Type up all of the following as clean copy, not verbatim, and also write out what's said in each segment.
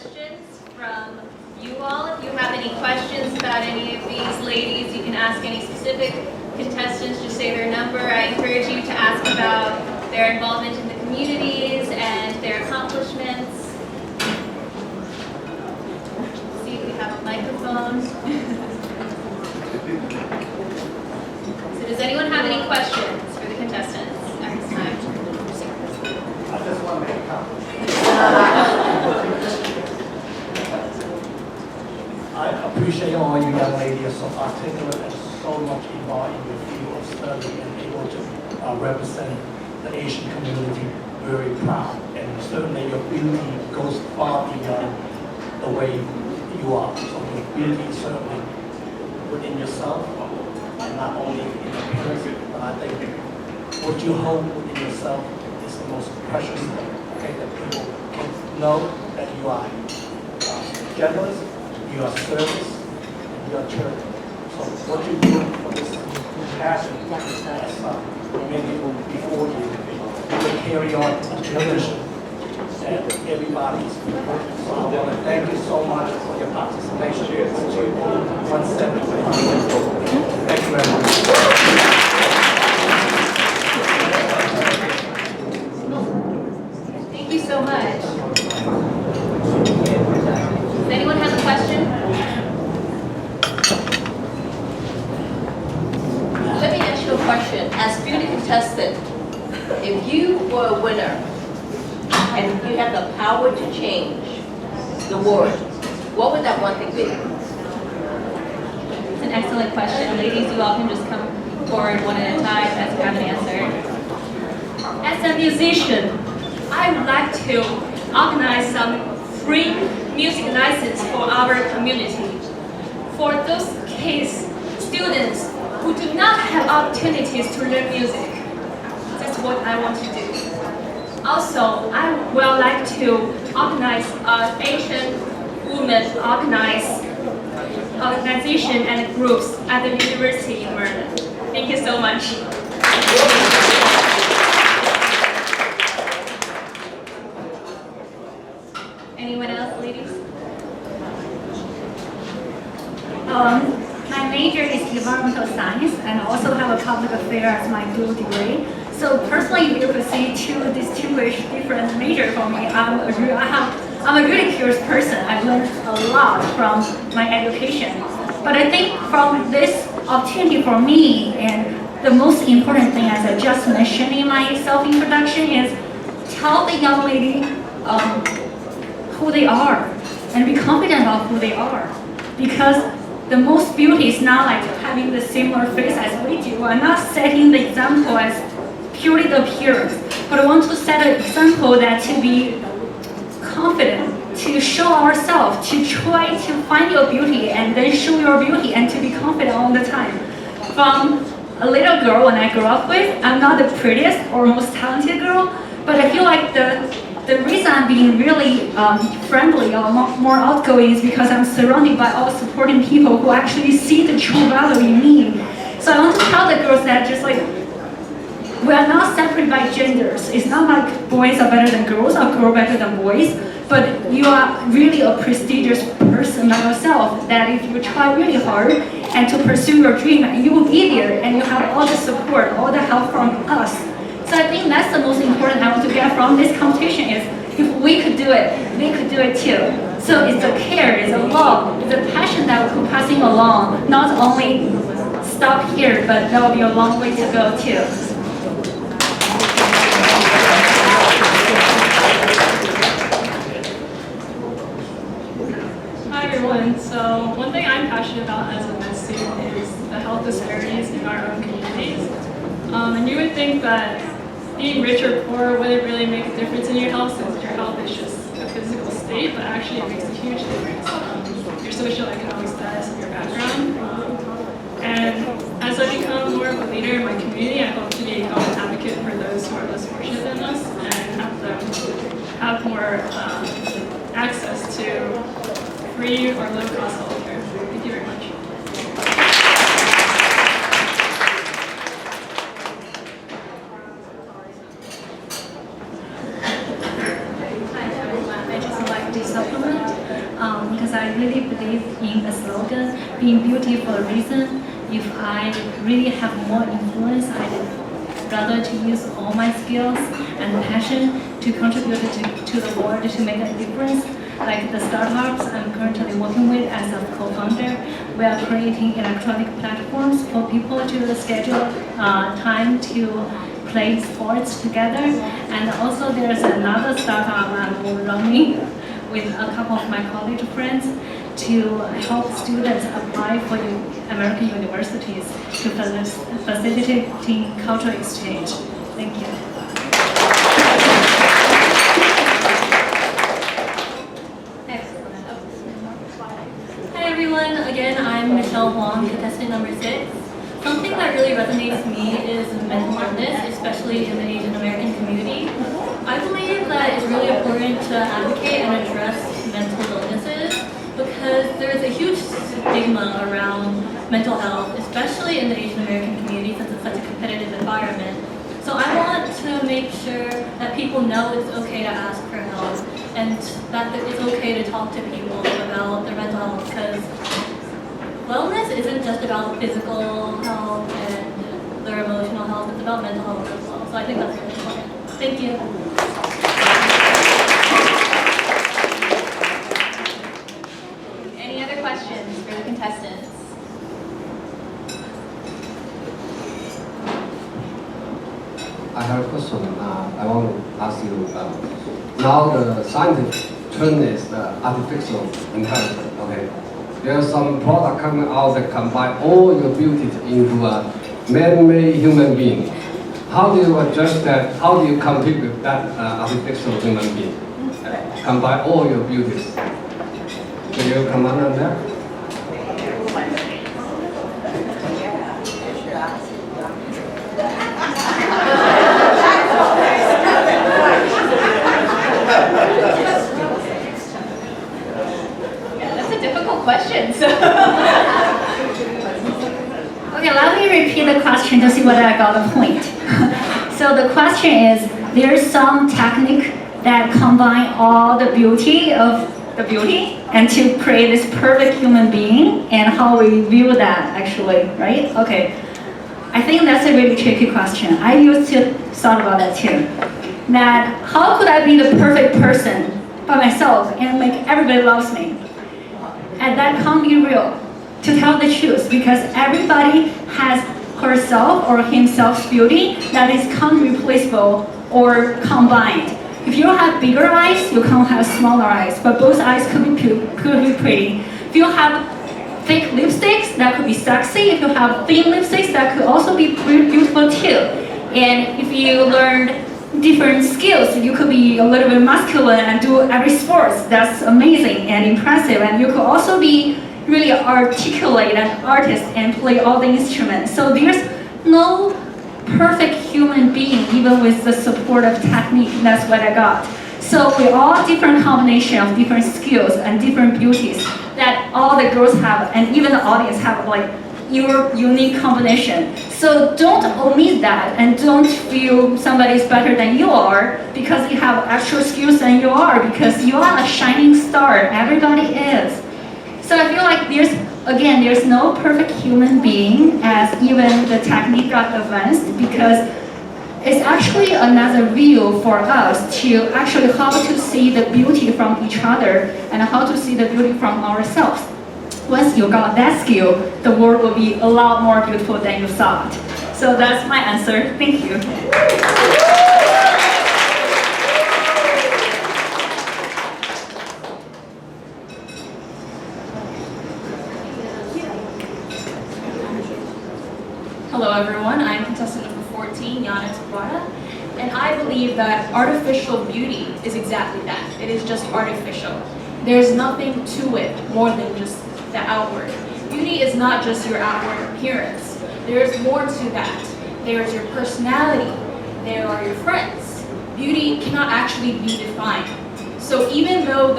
questions from you all. If you have any questions about any of these ladies, you can ask any specific contestants. Just say their number. I encourage you to ask about their involvement in the communities and their accomplishments. See if we have a microphone. So does anyone have any questions for the contestants at this time? I just want to make a comment. I appreciate all you young ladies are so articulate and so much involved in your field of study and able to represent the Asian community very proud. And certainly your beauty goes far beyond the way you are. So your beauty is certainly within yourself and not only in appearance, but I think what you hold within yourself is the most precious thing, okay, that people can know that you are generous, you are service, and you are charity. So what you do for this passion as many before you will carry on a tradition that everybody is working. So I want to thank you so much for your participation. Thank you very much. Thank you so much. Does anyone have a question? Let me ask you a question. As beauty contestant, if you were a winner and you have the power to change the world, what would that one thing be? It's an excellent question. Ladies, you all can just come forward one at a time as you have an answer. As a musician, I would like to organize some free music license for our community. For those kids, students who do not have opportunities to learn music. That's what I want to do. Also, I would like to organize an Asian women organization and groups at the university in Merlin. Thank you so much. Anyone else, ladies? My major is environmental science, and I also have a public affairs as my dual degree. So personally, you could see two distinguished different majors for me. I'm a really curious person. I learned a lot from my education. But I think from this opportunity for me, and the most important thing, as I just mentioned in my self-introduction, is tell the young lady who they are and be confident of who they are. Because the most beauty is not like having the similar face as we do. I'm not setting the example as purely the appearance, but I want to set an example that to be confident, to show ourselves, to try to find your beauty and then show your beauty and to be confident all the time. From a little girl when I grew up with, I'm not the prettiest or most talented girl, but I feel like the reason I'm being really friendly or more outgoing is because I'm surrounded by all supporting people who actually see the true value in me. So I want to tell the girls that just like, we are not separated by genders. It's not like boys are better than girls or girls better than boys, but you are really a prestigious person by yourself, that if you try really hard and to pursue your dream, you will be there and you have all the support, all the help from us. So I think that's the most important I want to get from this competition is if we could do it, they could do it too. So it's a care, it's a love, it's a passion that we're passing along, not only stop here, but there will be a long way to go too. Hi everyone. So one thing I'm passionate about as a med student is the health disparities in our own communities. And you would think that being rich or poor wouldn't really make a difference in your health since your health is just a physical state, but actually it makes a huge difference. Your socioeconomic status and your background. And as I become more of a leader in my community, I hope to become an advocate for those who are less fortunate than us and have them have more access to free or low-cost health care. Thank you very much. Hi everyone, I just like to supplement because I really believe in the slogan, being beauty for a reason. If I really have more influence, I'd rather to use all my skills and passion to contribute to the world to make a difference. Like the startups I'm currently working with as a co-founder, we are creating electronic platforms for people to schedule time to play sports together. And also there's another startup I'm running with a couple of my college friends to help students apply for American universities to facilitating cultural exchange. Thank you. Hi everyone, again I'm Huang, contestant number 6. Something that really resonates with me is mental illness, especially in the Asian American community. I believe that it's really important to advocate and address mental illnesses because there is a huge stigma around mental health, especially in the Asian American community since it's such a competitive environment. So I want to make sure that people know it's okay to ask for help and that it's okay to talk to people about their mental health because wellness isn't just about physical health and their emotional health, it's about mental health as well. So I think that's really important. Thank you. Any other questions for the contestants? I have a question. I want to ask you. Now the scientific term is artificial intelligence. Okay, there's some product coming out that combine all your beauties into a man-made human being. How do you adjust that? How do you compete with that artificial human being? Combine all your beauties. Can you comment on that? That's a difficult question. So. Okay, let me repeat the question to see whether I got the point. So the question is, there's some technique that combine all the beauty of the beauty and to create this perfect human being and how we view that actually, right? Okay, I think that's a really tricky question. I used to thought about that too. That how could I be the perfect person by myself and make everybody loves me? And that can't be real, to tell the truth, because everybody has herself or himself's beauty that is irreplaceable or combined. If you have bigger eyes, you can't have smaller eyes, but both eyes could be pretty. If you have thick lipsticks, that could be sexy. If you have thin lipsticks, that could also be beautiful too. And if you learned different skills, you could be a little bit masculine and do every sports. That's amazing and impressive. And you could also be really articulate and artist and play all the instruments. So there's no perfect human being, even with the support of technique. That's what I got. So we all different combination of different skills and different beauties that all the girls have, and even the audience have, like your unique combination. So don't omit that and don't feel somebody's better than you are because you have extra skills than you are, because you are a shining star. Everybody is. So I feel like there's no perfect human being as even the technique got advanced, because it's actually another view for us to actually how to see the beauty from each other and how to see the beauty from ourselves. Once you got that skill, the world will be a lot more beautiful than you thought. So that's my answer. Thank you. Hello everyone, I'm contestant number 14, Yanna, Taboada, and I believe that artificial beauty is exactly that. It is just artificial. There's nothing to it more than just the outward. Beauty is not just your outward appearance. There's more to that. There's your personality. There are your friends. Beauty cannot actually be defined. So even though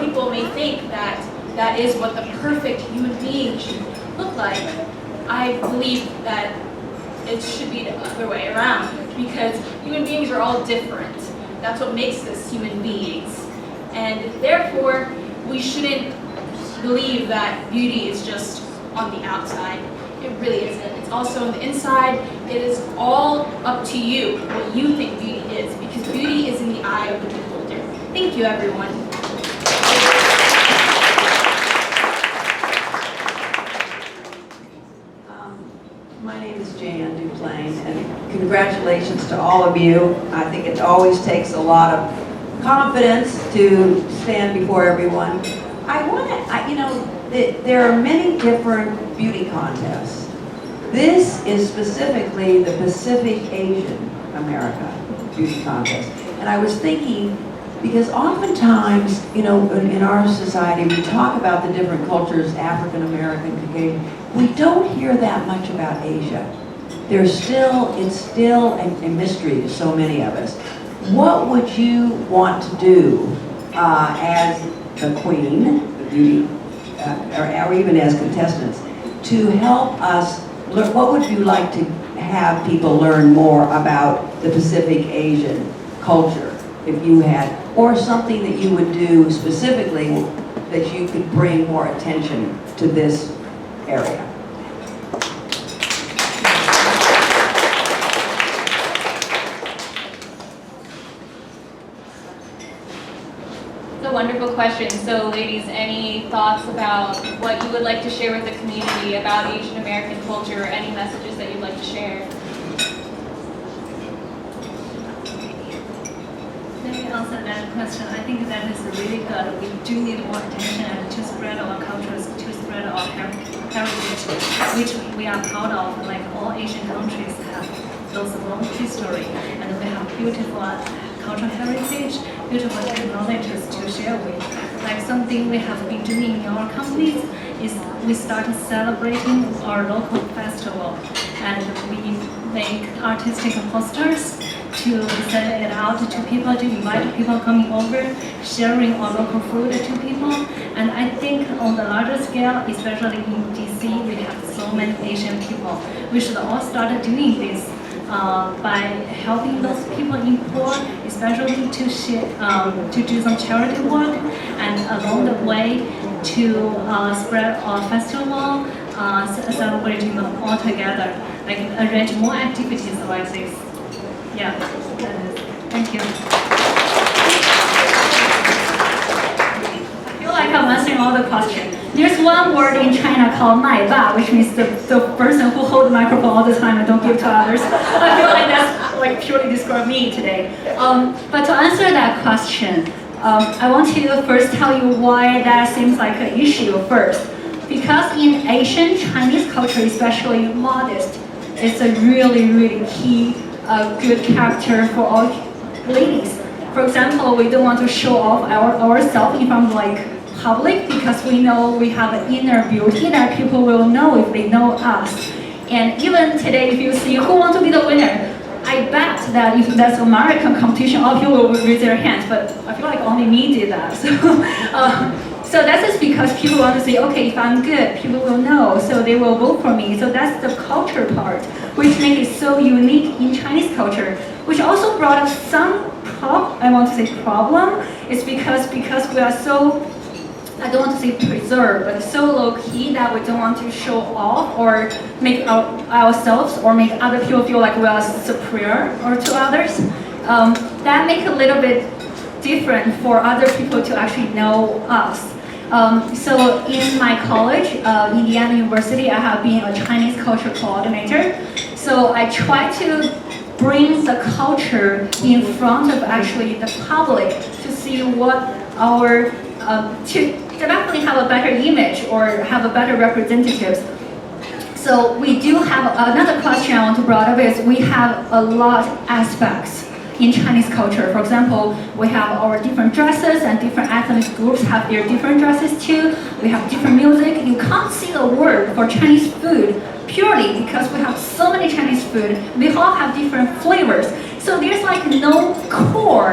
people may think that that is what the perfect human being should look like, I believe that it should be the other way around, because human beings are all different. That's what makes us human beings. And therefore, we shouldn't believe that beauty is just on the outside. It really isn't. It's also on the inside. It is all up to you what you think beauty is, because beauty is in the eye of the beholder. Thank you, everyone. My name is Jan Duplain, and congratulations to all of you. I think it always takes a lot of confidence to stand before everyone. There are many different beauty contests. This is specifically the Pacific Asian America beauty contest. And I was thinking, because oftentimes, in our society, we talk about the different cultures, African American, Caucasian. We don't hear that much about Asia. It's still a mystery to so many of us. What would you want to do as the queen, the beauty, or even as contestants, to help us learn? What would you like to have people learn more about the Pacific Asian culture, if you had, or something that you would do specifically that you could bring more attention to this area? It's a wonderful question. So ladies, any thoughts about what you would like to share with the community about Asian American culture, or any messages that you'd like to share? Let me answer that question. I think that is really good. We do need more attention and to spread our cultures, to spread our heritage, which we are proud of. Like all Asian countries have those long history, and we have beautiful cultural heritage, beautiful technologies to share with. Like something we have been doing in our companies is we started celebrating our local festival, and we make artistic posters to send it out to people, to invite people coming over, sharing our local food to people. And I think on the larger scale, especially in DC, we have so many Asian people. We should all start doing this by helping those people in poor, especially to do some charity work, and along the way to spread our festival, celebrating them all together, like arrange more activities like this. Yeah, that is. Thank you. I feel like I'm answering all the questions. There's one word in China called 奶爸, which means the person who holds the microphone all the time and don't give to others. I feel like that's like purely describe me today. But to answer that question, I want to first tell you why that seems like an issue first. Because in Asian Chinese culture, especially modest, it's a really, really key good character for all ladies. For example, we don't want to show off ourselves in front of public, because we know we have an inner beauty that people will know if they know us. And even today, if you see who wants to be the winner, I bet that if that's American competition, all people will raise their hands, but I feel like only me did that. So that's just because people want to say, okay, if I'm good, people will know, so they will vote for me. So that's the culture part, which makes it so unique in Chinese culture, which also brought up some problem. It's because we are so, I don't want to say preserved, but so low key that we don't want to show off or make ourselves or make other people feel like we are superior or to others. That makes it a little bit different for other people to actually know us. So in my college, Indiana University, I have been a Chinese culture coordinator. So I try to bring the culture in front of actually the public to see what our, to definitely have a better image or have a better representatives. So we do have another question I want to bring up is we have a lot of aspects in Chinese culture. For example, we have our different dresses, and different ethnic groups have their different dresses too. We have different music. You can't see a word for Chinese food purely because we have so many Chinese food. We all have different flavors. So there's like no core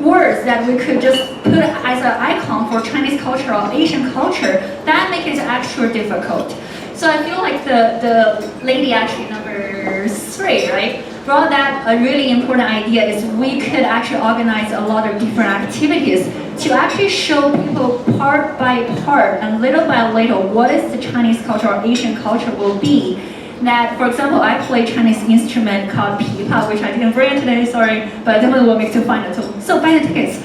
words that we could just put as an icon for Chinese culture or Asian culture. That makes it extra difficult. So I feel like the lady actually number 3, right, brought that a really important idea is we could actually organize a lot of different activities to actually show people part by part and little by little what is the Chinese culture or Asian culture will be. That, for example, I play Chinese instrument called pipa, which I didn't bring today, sorry, but definitely will make to find it. So buy the tickets.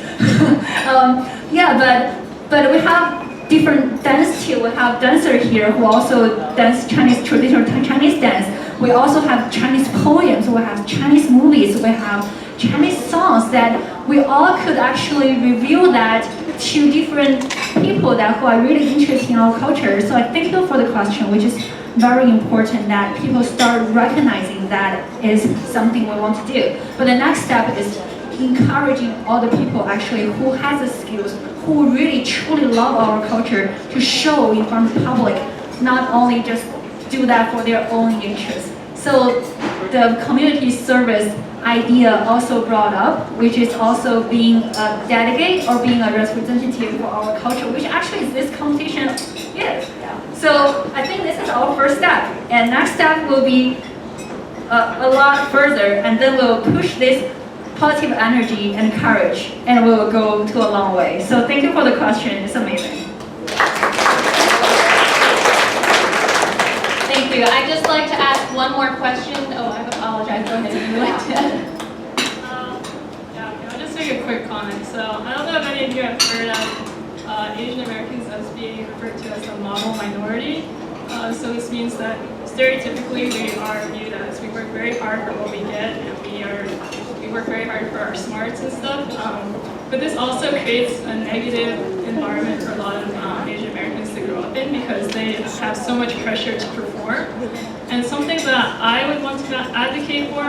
But we have different dance too. We have dancer here who also dance Chinese traditional Chinese dance. We also have Chinese poems. We have Chinese movies. We have Chinese songs that we all could actually reveal that to different people that who are really interested in our culture. So I thank you for the question, which is very important that people start recognizing that is something we want to do. But the next step is encouraging all the people actually who has the skills, who really truly love our culture to show in front of the public, not only just do that for their own interest. So the community service idea also brought up, which is also being a delegate or being a representative for our culture, which actually is this competition is. So I think this is our first step, and next step will be a lot further, and then we'll push this positive energy and courage, and we will go to a long way. So thank you for the question, it's amazing. Thank you. I'd just like to ask one more question. Oh, I apologize. Go ahead if you'd like to. I'll just make a quick comment. So I don't know if any of you have heard of Asian Americans as being referred to as a model minority. So this means that stereotypically we are viewed as we work very hard for what we get, and we work very hard for our smarts and stuff. But this also creates a negative environment for a lot of Asian Americans to grow up in because they have so much pressure to perform. And something that I would want to advocate for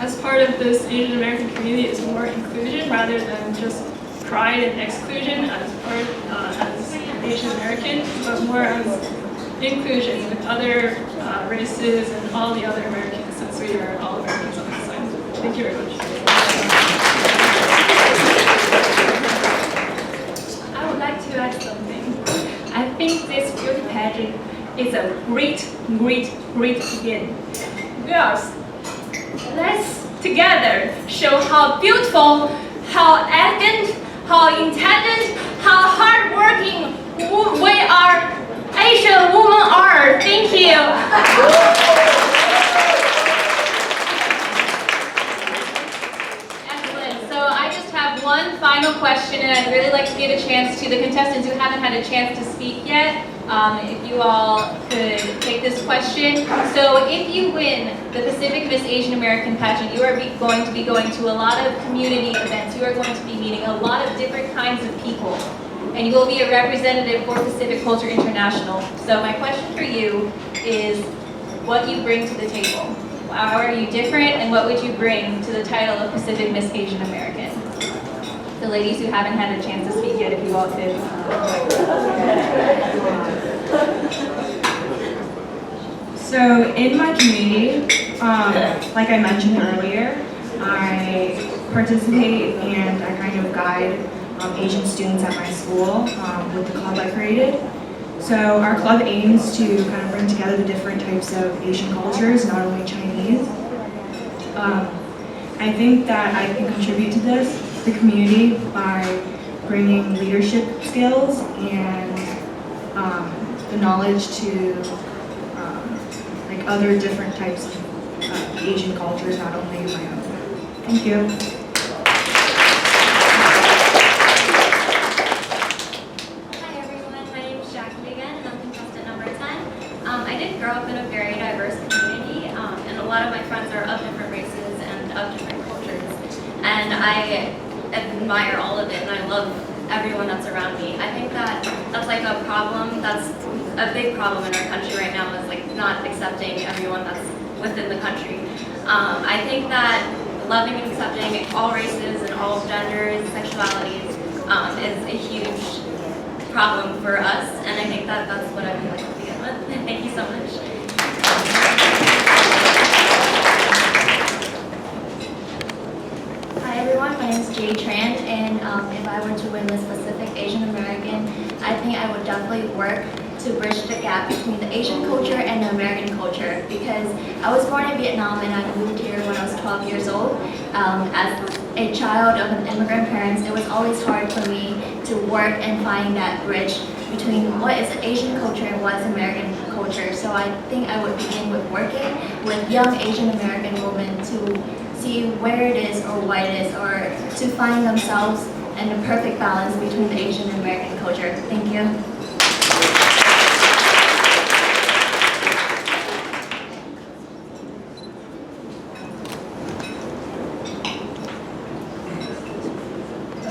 as part of this Asian American community is more inclusion rather than just pride and exclusion as Asian American, but more as inclusion with other races and all the other Americans, since we are all Americans on this side. Thank you very much. I would like to add something. I think this beauty pageant is a great begin. Girls, let's together show how beautiful, how elegant, how intelligent, how hardworking we are, Asian women are. Thank you. Excellent. So I just have one final question, and I'd really like to give a chance to the contestants who haven't had a chance to speak yet. If you all could take this question. So if you win the Pacific Miss Asian American pageant, you are going to be going to a lot of community events. You are going to be meeting a lot of different kinds of people. And you will be a representative for Pacific Culture International. So my question for you is what you bring to the table. How are you different, and what would you bring to the title of Pacific Miss Asian American? The ladies who haven't had a chance to speak yet, if you all could. So in my community, like I mentioned earlier, I participate and I kind of guide Asian students at my school with the club I created. So our club aims to kind of bring together the different types of Asian cultures, not only Chinese. I think that I can contribute to this, the community, by bringing leadership skills and the knowledge to like other different types of Asian cultures, not only my own. Thank you. Hi everyone, my name is Jackie again, and I'm contestant number 10. I did grow up in a very diverse community, and a lot of my friends are of different races and of different cultures. And I admire all of it, and I love everyone that's around me. I think that's like a problem, that's a big problem in our country right now, is like not accepting everyone that's within the country. I think that loving and accepting all races and all genders, sexualities is a huge problem for us, and I think that that's what I would like to begin with. Thank you so much. Hi everyone, my my name is Jade Tran, and if I were to win the specific Asian American, I think I would definitely work to bridge the gap between the Asian culture and the American culture, because I was born in Vietnam and I moved here when I was 12 years old. As a child of an immigrant parents, it was always hard for me to work and find that bridge between what is Asian culture and what is American culture. So I think I would begin with working with young Asian American women to see where it is or what it is, or to find themselves and the perfect balance between the Asian and American culture. Thank you.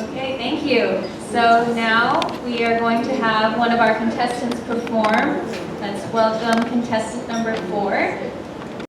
Okay, thank you. So now we are going to have one of our contestants perform. Let's welcome contestant number 4.